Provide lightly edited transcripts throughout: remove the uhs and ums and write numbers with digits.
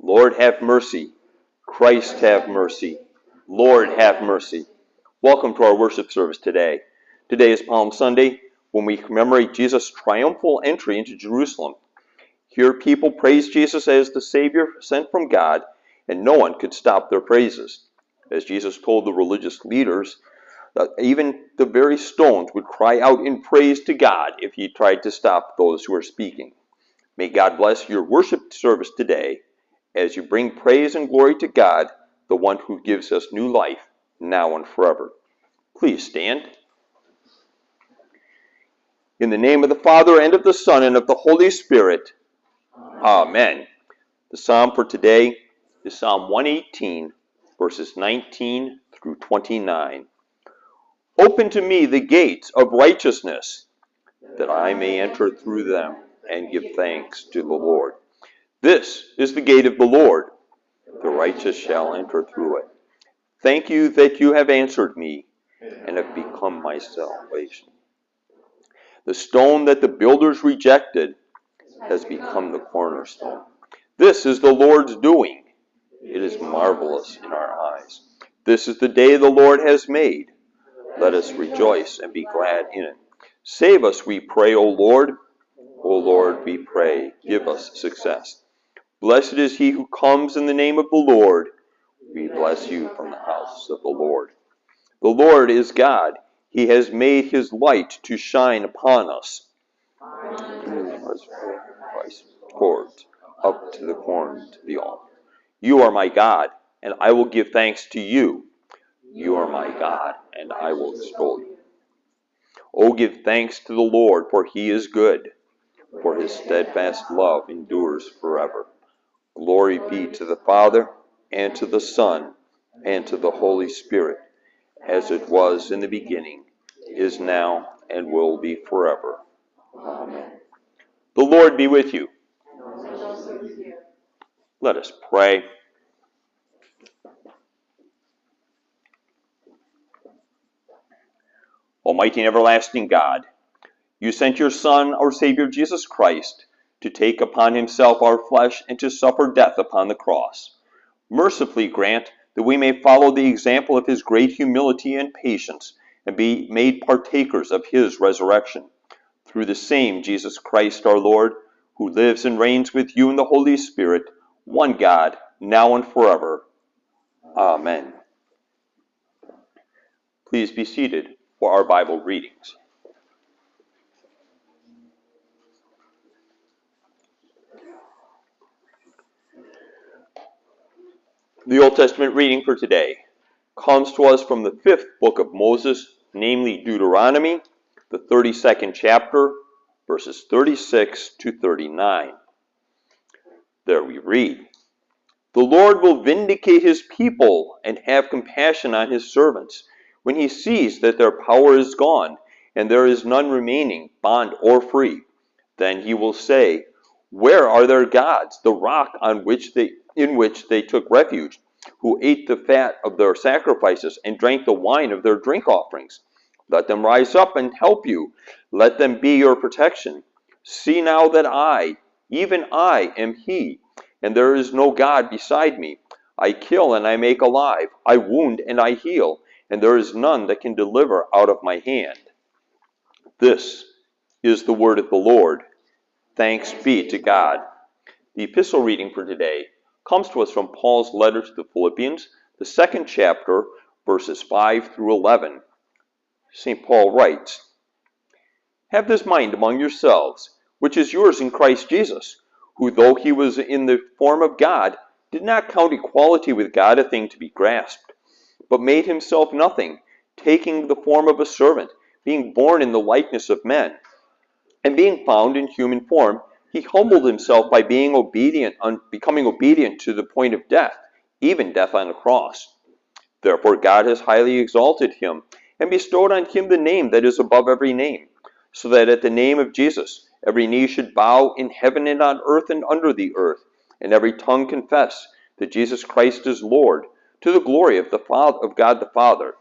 Lord, have mercy. Christ, have mercy. Lord, have mercy. Welcome to our worship service today. Today is Palm Sunday, when we commemorate Jesus' triumphal entry into Jerusalem. Here people praise Jesus as the Savior sent from God, and no one could stop their praises. As Jesus told the religious leaders, that even the very stones would cry out in praise to God if he tried to stop those who are speaking. May God bless your worship service today as you bring praise and glory to God, the one who gives us new life, now and forever. Please stand. In the name of the Father, and of the Son, and of the Holy Spirit. Amen. The psalm for today is Psalm 118, verses 19 through 29. Open to me the gates of righteousness, that I may enter through them and give thanks to the Lord. This is the gate of the Lord. The righteous shall enter through it. Thank you that you have answered me and have become my salvation. The stone that the builders rejected has become the cornerstone. This is the Lord's doing. It is marvelous in our eyes. This is the day the Lord has made. Let us rejoice and be glad in it. Save us, we pray, O Lord. O Lord, we pray, give us success. Blessed is he who comes in the name of the Lord. We bless you from the house of the Lord. The Lord is God. He has made his light to shine upon us. Christ cords up to the corn to the altar. You are my God, and I will give thanks to you. You are my God, and I will extol you. Oh, give thanks to the Lord, for he is good, for his steadfast love endures forever. Glory be to the Father, and to the Son, and to the Holy Spirit, as it was in the beginning, is now, and will be forever. Amen. The Lord be with you. Let us pray. Almighty and everlasting God, you sent your Son, our Savior Jesus Christ, to take upon himself our flesh and to suffer death upon the cross. Mercifully grant that we may follow the example of his great humility and patience and be made partakers of his resurrection. Through the same Jesus Christ our Lord, who lives and reigns with you in the Holy Spirit, one God, now and forever. Amen. Please be seated for our Bible readings. The Old Testament reading for today comes to us from the 5th book of Moses, namely Deuteronomy, the 32nd chapter, verses 36 to 39. There we read, "The Lord will vindicate his people and have compassion on his servants when he sees that their power is gone and there is none remaining, bond or free. Then he will say, where are their gods, the rock in which they took refuge, who ate the fat of their sacrifices and drank the wine of their drink offerings? Let them rise up and help you. Let them be your protection. See now that I, even I, am he, and there is no God beside me. I kill and I make alive. I wound and I heal, and there is none that can deliver out of my hand." This is the word of the Lord. Thanks be to God. The epistle reading for today comes to us from Paul's letter to the Philippians, the 2nd chapter, verses 5 through 11. St. Paul writes, "Have this mind among yourselves, which is yours in Christ Jesus, who, though he was in the form of God, did not count equality with God a thing to be grasped, but made himself nothing, taking the form of a servant, being born in the likeness of men. And being found in human form, he humbled himself by becoming obedient to the point of death, even death on the cross. Therefore God has highly exalted him, and bestowed on him the name that is above every name, so that at the name of Jesus every knee should bow in heaven and on earth and under the earth, and every tongue confess that Jesus Christ is Lord, to the glory of God the Father."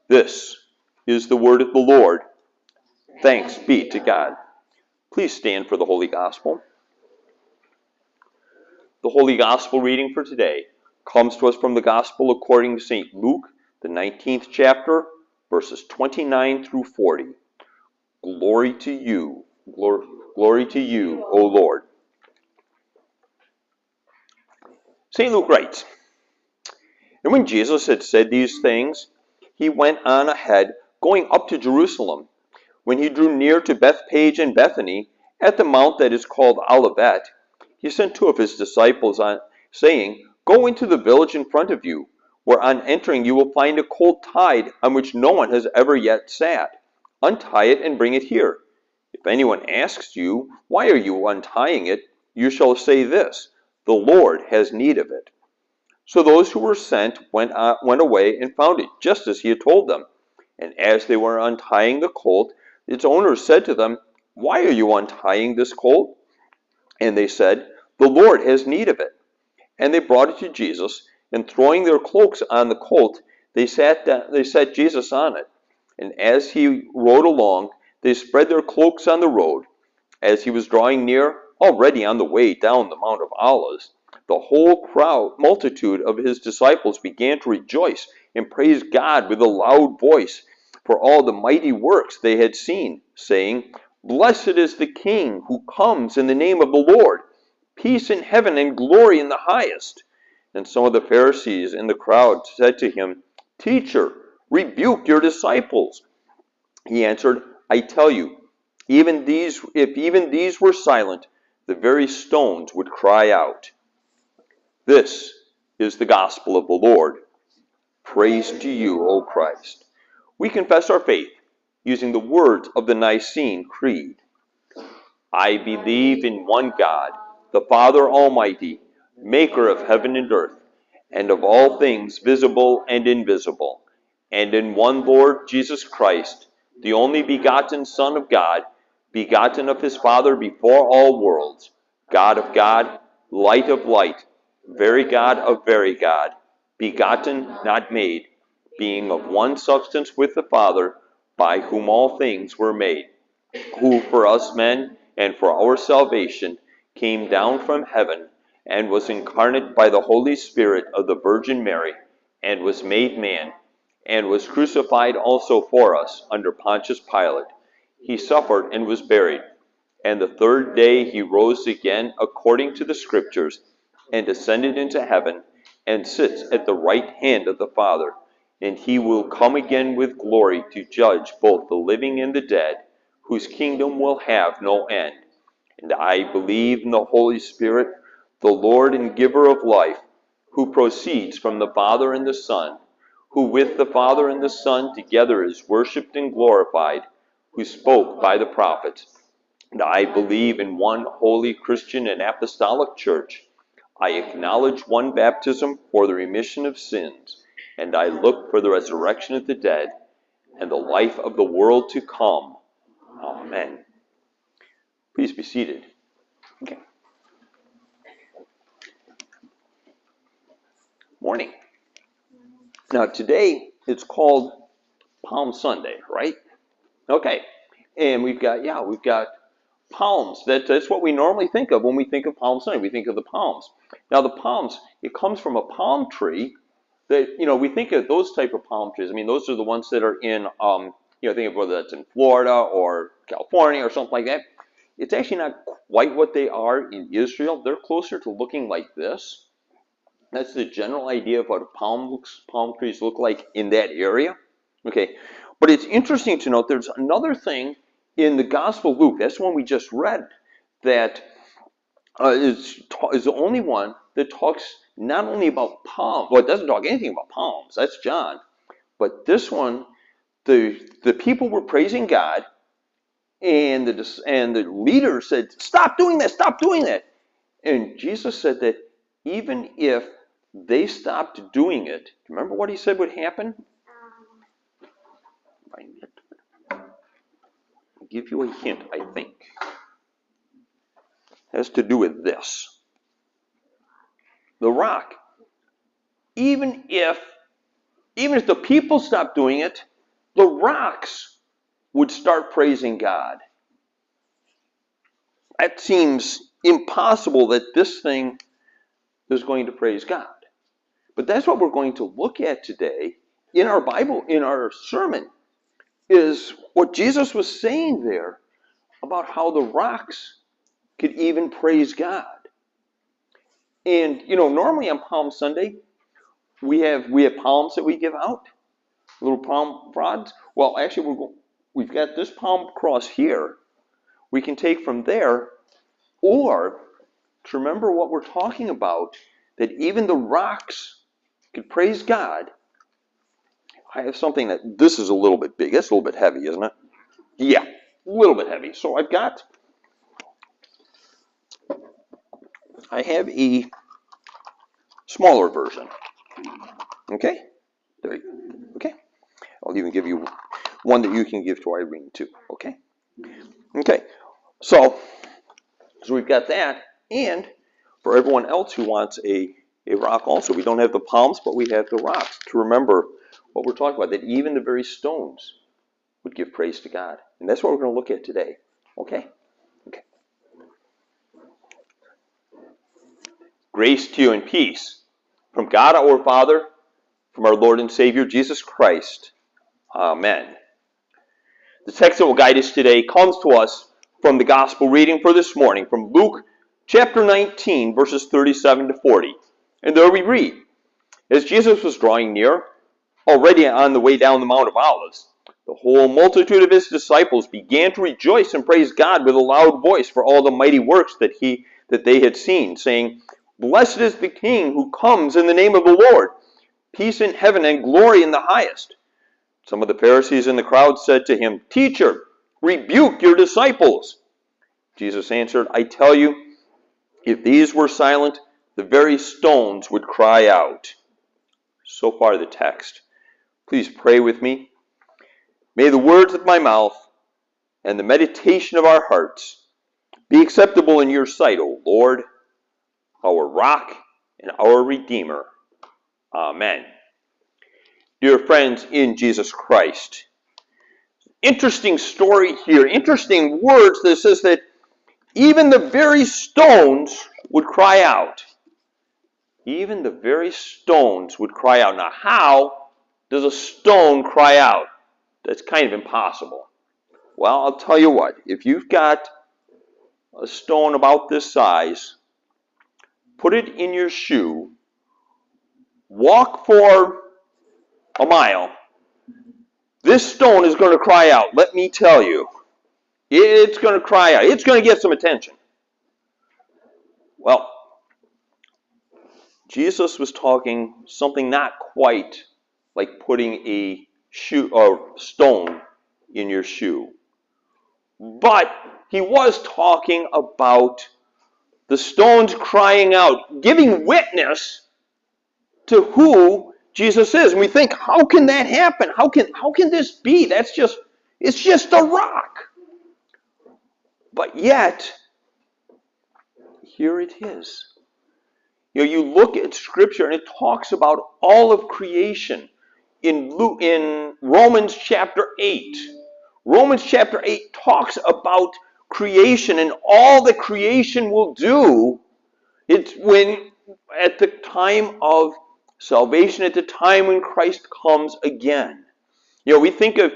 This is the word of the Lord. Thanks be to God. Please stand for the Holy Gospel. The Holy Gospel reading for today comes to us from the Gospel according to St. Luke, the 19th chapter, verses 29 through 40. Glory to you, glory to you, O Lord. St. Luke writes, "And when Jesus had said these things, he went on ahead, going up to Jerusalem. When he drew near to Bethphage and Bethany, at the mount that is called Olivet, he sent two of his disciples, saying, Go into the village in front of you, where on entering you will find a colt tied on which no one has ever yet sat. Untie it and bring it here. If anyone asks you, Why are you untying it? You shall say this, The Lord has need of it." So those who were sent went away and found it just as he had told them. And as they were untying the colt, its owner said to them, "Why are you untying this colt?" And they said, "The Lord has need of it." And they brought it to Jesus, and throwing their cloaks on the colt, they set Jesus on it. And as he rode along, they spread their cloaks on the road. As he was drawing near, already on the way down the Mount of Olives, the whole multitude of his disciples began to rejoice and praise God with a loud voice for all the mighty works they had seen, saying, "Blessed is the King who comes in the name of the Lord, peace in heaven and glory in the highest." And some of the Pharisees in the crowd said to him, "Teacher, rebuke your disciples." He answered, "I tell you, if even these were silent, the very stones would cry out." This is the gospel of the Lord. Praise to you, O Christ. We confess our faith using the words of the Nicene Creed. I believe in one God, the Father Almighty, maker of heaven and earth, and of all things visible and invisible, and in one Lord Jesus Christ, the only begotten Son of God, begotten of his Father before all worlds, God of God, light of light, very God of very God, begotten, not made, being of one substance with the Father, by whom all things were made, who for us men and for our salvation came down from heaven, and was incarnate by the Holy Spirit of the Virgin Mary, and was made man, and was crucified also for us under Pontius Pilate. He suffered and was buried, and the third day he rose again according to the Scriptures, and ascended into heaven, and sits at the right hand of the Father. And he will come again with glory to judge both the living and the dead, whose kingdom will have no end. And I believe in the Holy Spirit, the Lord and giver of life, who proceeds from the Father and the Son, who with the Father and the Son together is worshipped and glorified, who spoke by the prophets. And I believe in one holy Christian and apostolic church. I acknowledge one baptism for the remission of sins, and I look for the resurrection of the dead and the life of the world to come. Amen. Please be seated. Okay. Morning. Now today it's called Palm Sunday, right? Okay. And we've got palms. That's what we normally think of when we think of Palm Sunday. We think of the palms. Now the palms, it comes from a palm tree that, we think of those type of palm trees. I mean, those are the ones that are in, think of whether that's in Florida or California or something like that. It's actually not quite what they are in Israel. They're closer to looking like this. That's the general idea of what palm trees look like in that area. Okay, but it's interesting to note there's another thing in the Gospel of Luke. That's the one we just read. That is the only one that talks not only about palms. Well, it doesn't talk anything about palms. That's John. But this one, the people were praising God, and the leader said, "Stop doing that! Stop doing that!" And Jesus said that even if they stopped doing it, remember what he said would happen? I'll give you a hint, I think. It has to do with this. The rock. Even if the people stopped doing it, the rocks would start praising God. That seems impossible that this thing is going to praise God. But that's what we're going to look at today in our Bible, in our sermon, is what Jesus was saying there about how the rocks could even praise God. And, normally on Palm Sunday, we have palms that we give out, little palm rods. Well, actually, we've got this palm cross here. We can take from there, or to remember what we're talking about, that even the rocks could praise God. I have something that, this is a little bit big. It's a little bit heavy, isn't it? Yeah, a little bit heavy. So I have a smaller version. Okay? There you go. Okay? I'll even give you one that you can give to Irene too. Okay? Okay. So we've got that. And for everyone else who wants a rock also, we don't have the palms, but we have the rocks to remember what we're talking about, that even the very stones would give praise to God. And that's what we're going to look at today. Okay? Okay. Grace to you and peace from God our Father, from our Lord and Savior Jesus Christ. Amen. The text that will guide us today comes to us from the gospel reading for this morning, from Luke chapter 19, verses 37 to 40. And there we read, as Jesus was drawing near, already on the way down the Mount of Olives, the whole multitude of his disciples began to rejoice and praise God with a loud voice for all the mighty works that they had seen, saying, Blessed is the King who comes in the name of the Lord, peace in heaven and glory in the highest. Some of the Pharisees in the crowd said to him, Teacher, rebuke your disciples. Jesus answered, I tell you, if these were silent, the very stones would cry out. So far the text. Please pray with me. May the words of my mouth and the meditation of our hearts be acceptable in your sight, O Lord, our rock and our Redeemer. Amen. Dear friends in Jesus Christ, interesting story here, interesting words that says that even the very stones would cry out. Even the very stones would cry out. Now, how does a stone cry out? That's kind of impossible. Well, I'll tell you what. If you've got a stone about this size, put it in your shoe, walk for a mile, this stone is going to cry out. Let me tell you. It's going to cry out. It's going to get some attention. Well, Jesus was talking something not quite like putting a shoe or stone in your shoe. But he was talking about the stones crying out, giving witness to who Jesus is. And we think, how can that happen? How can this be? It's just a rock. But yet, here it is. You look at Scripture and it talks about all of creation in Romans chapter 8. Romans chapter 8 talks about creation and all that creation will do. It's when, at the time of salvation, at the time when Christ comes again. We think of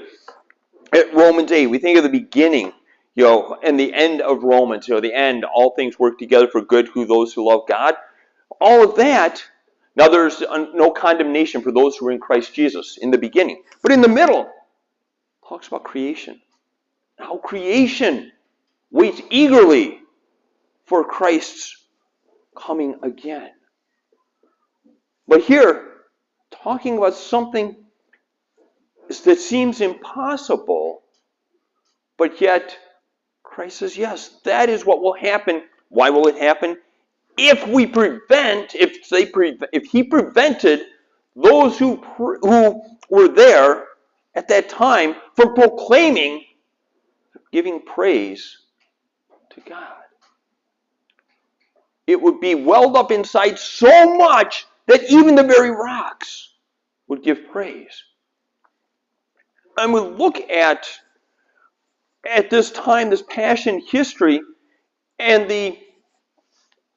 at Romans 8, we think of the beginning, and the end of Romans. The end, all things work together for good who those who love God. All of that. Now there's no condemnation for those who are in Christ Jesus in the beginning. But in the middle, talks about creation. How creation waits eagerly for Christ's coming again. But here, talking about something that seems impossible, but yet Christ says, yes, that is what will happen. Why will it happen? If he prevented those who were there at that time from proclaiming, giving praise to God. It would be welled up inside so much that even the very rocks would give praise. And we look at this time, this passion history, and the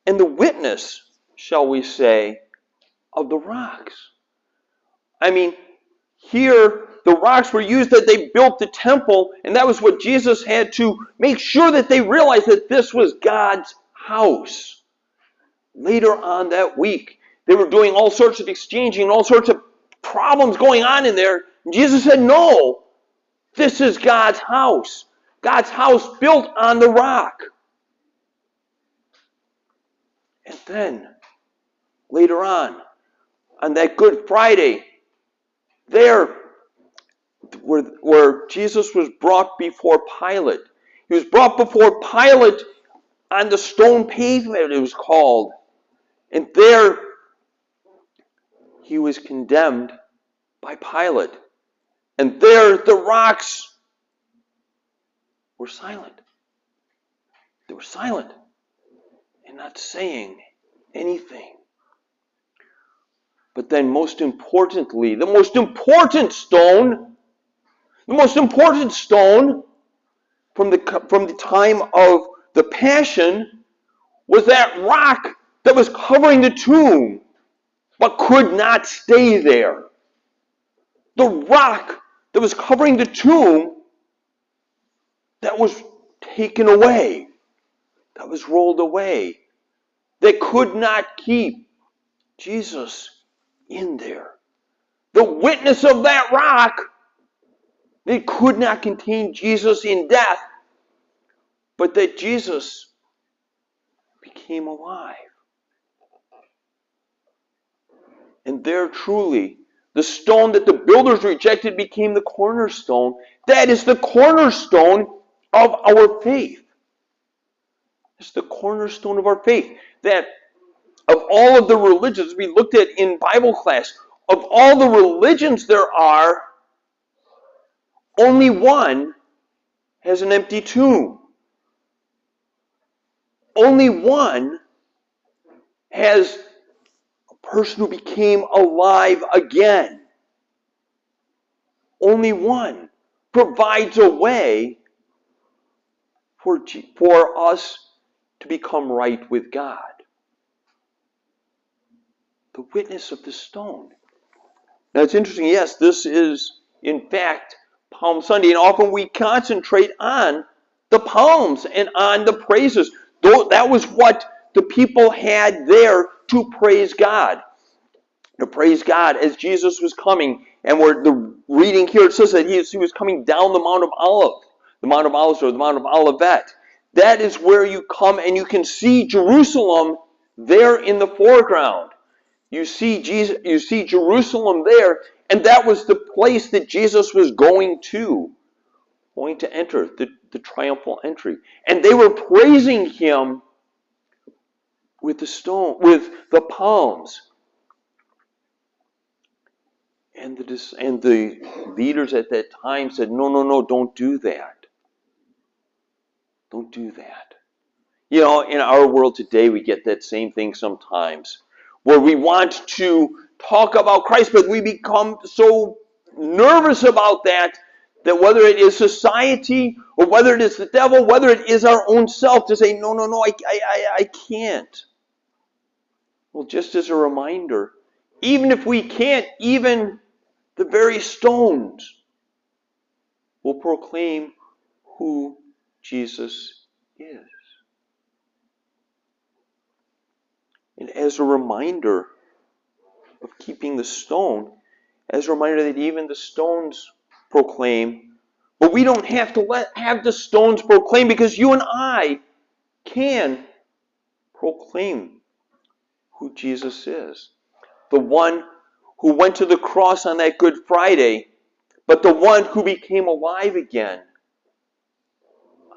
witness shall we say, of the rocks. I mean, here the rocks were used that they built the temple, and that was what Jesus had to make sure that they realized that this was God's house. Later on that week, they were doing all sorts of exchanging, all sorts of problems going on in there. And Jesus said, no, this is God's house. God's house built on the rock. And then, later on that Good Friday, there where Jesus was brought before Pilate. He was brought before Pilate on the stone pavement, it was called. And there he was condemned by Pilate. And there the rocks were silent. They were silent and not saying anything. But then most importantly, the most important stone from the time of the Passion was that rock that was covering the tomb, but could not stay there. The rock that was covering the tomb that was taken away, that was rolled away, that could not keep Jesus in there. The witness of that rock, it could not contain Jesus in death, but that Jesus became alive. And there truly, the stone that the builders rejected became the cornerstone. That is the cornerstone of our faith. It's the cornerstone of our faith. That of all of the religions we looked at in Bible class, of all the religions there are, only one has an empty tomb. Only one has a person who became alive again. Only one provides a way for us to become right with God. The witness of the stone. Now it's interesting, yes, this is in fact Palm Sunday, and often we concentrate on the palms and on the praises. That was what the people had there to praise God. To praise God as Jesus was coming. And the reading here, it says that he was coming down the Mount of Olives. The Mount of Olives or the Mount of Olivet. That is where you come and you can see Jerusalem there in the foreground. You see Jerusalem there, and that was the place that Jesus was going to enter, the triumphal entry. And they were praising him with the palms. And the leaders at that time said, no, don't do that. Don't do that. You know, in our world today, we get that same thing sometimes, where we want to talk about Christ, but we become so nervous about that whether it is society, or whether it is the devil, whether it is our own self, to say, no, I can't. Well, just as a reminder, even if we can't, even the very stones will proclaim who Jesus is. And as a reminder of keeping the stone, as a reminder that even the stones proclaim, but we don't have to have the stones proclaim, because you and I can proclaim who Jesus is. The one who went to the cross on that Good Friday, but the one who became alive again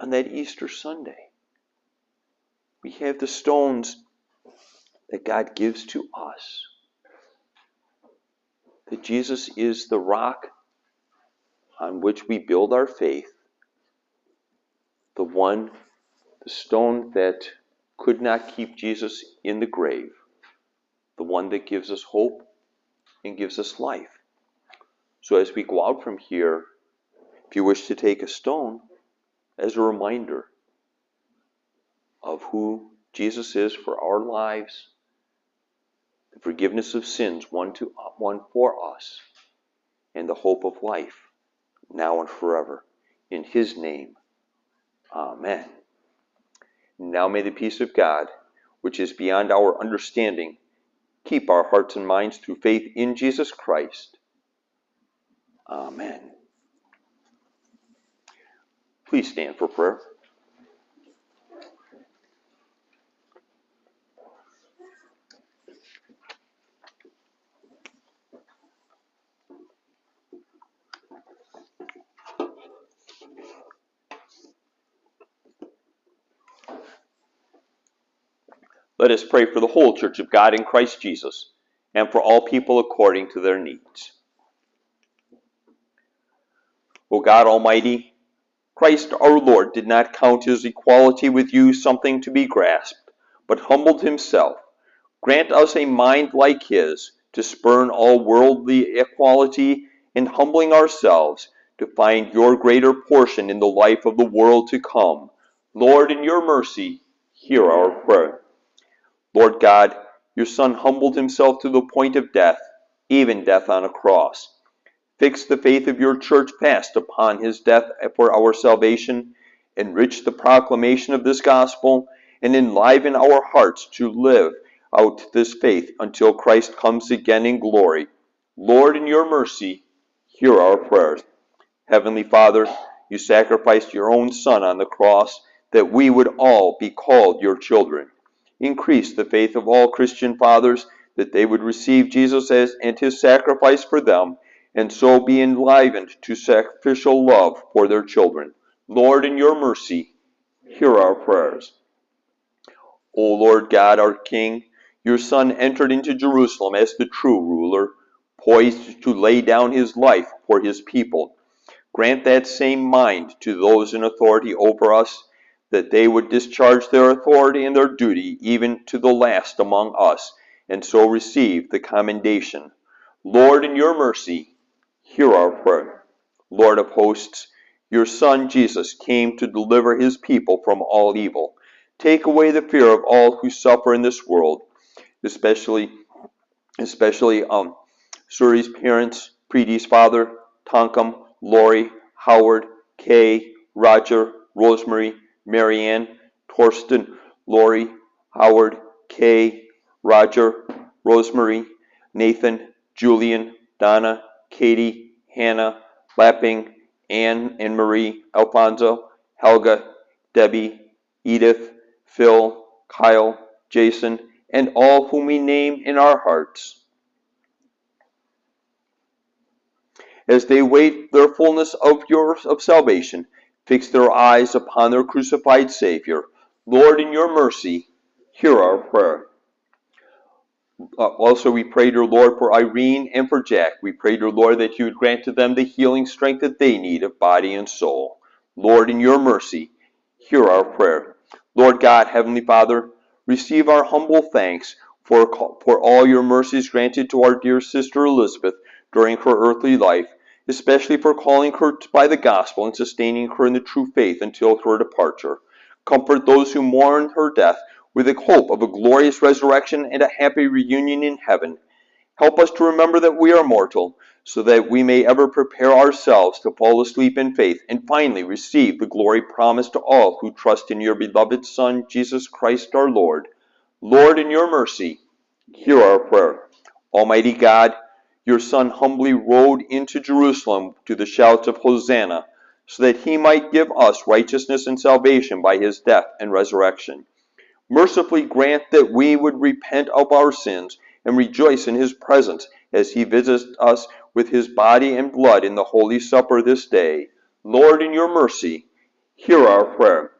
on that Easter Sunday. We have the stones that God gives to us. That Jesus is the rock on which we build our faith. The stone that could not keep Jesus in the grave. The one that gives us hope and gives us life. So as we go out from here, if you wish to take a stone as a reminder of who Jesus is for our lives, the forgiveness of sins won for us, and the hope of life, now and forever. In his name, amen. Now may the peace of God, which is beyond our understanding, keep our hearts and minds through faith in Jesus Christ. Amen. Please stand for prayer. Let us pray for the whole Church of God in Christ Jesus, and for all people according to their needs. O God Almighty, Christ our Lord did not count his equality with you something to be grasped, but humbled himself. Grant us a mind like his, to spurn all worldly equality, and humbling ourselves, to find your greater portion in the life of the world to come. Lord, in your mercy, hear our prayer. Lord God, your Son humbled himself to the point of death, even death on a cross. Fix the faith of your church fast upon his death for our salvation. Enrich the proclamation of this gospel, and enliven our hearts to live out this faith until Christ comes again in glory. Lord, in your mercy, hear our prayers. Heavenly Father, you sacrificed your own Son on the cross that we would all be called your children. Increase the faith of all Christian fathers, that they would receive Jesus and his sacrifice for them, and so be enlivened to sacrificial love for their children. Lord, in your mercy, hear our prayers. O Lord God, our King, your Son entered into Jerusalem as the true ruler, poised to lay down his life for his people. Grant that same mind to those in authority over us, that they would discharge their authority and their duty even to the last among us, and so receive the commendation. Lord, in your mercy, hear our prayer. Lord of hosts, your Son Jesus came to deliver his people from all evil. Take away the fear of all who suffer in this world, especially Suri's parents, Preeti's father, Tonkum, Lori, Howard, Kay, Roger, Rosemary, Marianne, Torsten, Lori, Howard, Kay, Roger, Rosemary, Nathan, Julian, Donna, Katie, Hannah, Lapping, Anne and Marie, Alfonso, Helga, Debbie, Edith, Phil, Kyle, Jason, and all whom we name in our hearts. As they wait their fullness of salvation, fix their eyes upon their crucified Savior. Lord, in your mercy, hear our prayer. Also, we pray, dear Lord, for Irene and for Jack. We pray, dear Lord, that you would grant to them the healing strength that they need of body and soul. Lord, in your mercy, hear our prayer. Lord God, Heavenly Father, receive our humble thanks for all your mercies granted to our dear sister Elizabeth during her earthly life, especially for calling her by the gospel and sustaining her in the true faith until her departure. Comfort those who mourn her death with the hope of a glorious resurrection and a happy reunion in heaven. Help us to remember that we are mortal, so that we may ever prepare ourselves to fall asleep in faith and finally receive the glory promised to all who trust in your beloved Son, Jesus Christ our Lord. Lord, in your mercy, hear our prayer. Almighty God, your Son humbly rode into Jerusalem to the shouts of Hosanna, so that he might give us righteousness and salvation by his death and resurrection. Mercifully grant that we would repent of our sins and rejoice in his presence as he visits us with his body and blood in the Holy Supper this day. Lord, in your mercy, hear our prayer.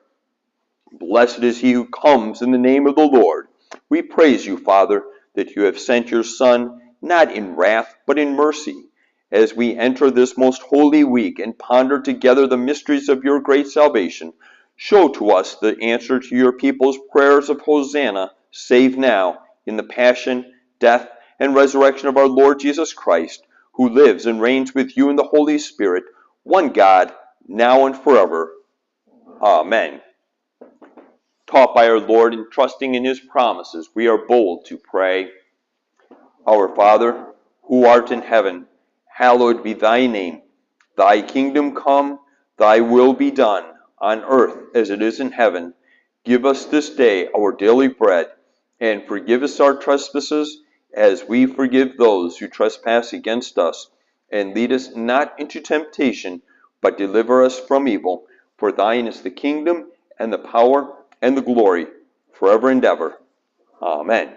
Blessed is he who comes in the name of the Lord. We praise you, Father, that you have sent your Son, not in wrath, but in mercy. As we enter this most holy week and ponder together the mysteries of your great salvation, show to us the answer to your people's prayers of Hosanna, save now, in the passion, death, and resurrection of our Lord Jesus Christ, who lives and reigns with you in the Holy Spirit, one God, now and forever. Amen. Taught by our Lord and trusting in his promises, we are bold to pray. Our Father, who art in heaven, hallowed be thy name. Thy kingdom come, thy will be done, on earth as it is in heaven. Give us this day our daily bread, and forgive us our trespasses, as we forgive those who trespass against us. And lead us not into temptation, but deliver us from evil. For thine is the kingdom, and the power, and the glory, forever and ever. Amen.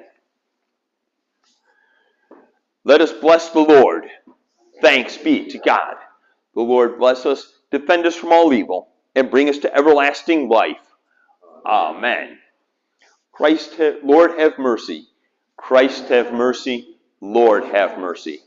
Let us bless the Lord. Thanks be to God. The Lord bless us, defend us from all evil, and bring us to everlasting life. Amen. Lord have mercy. Christ have mercy. Lord have mercy.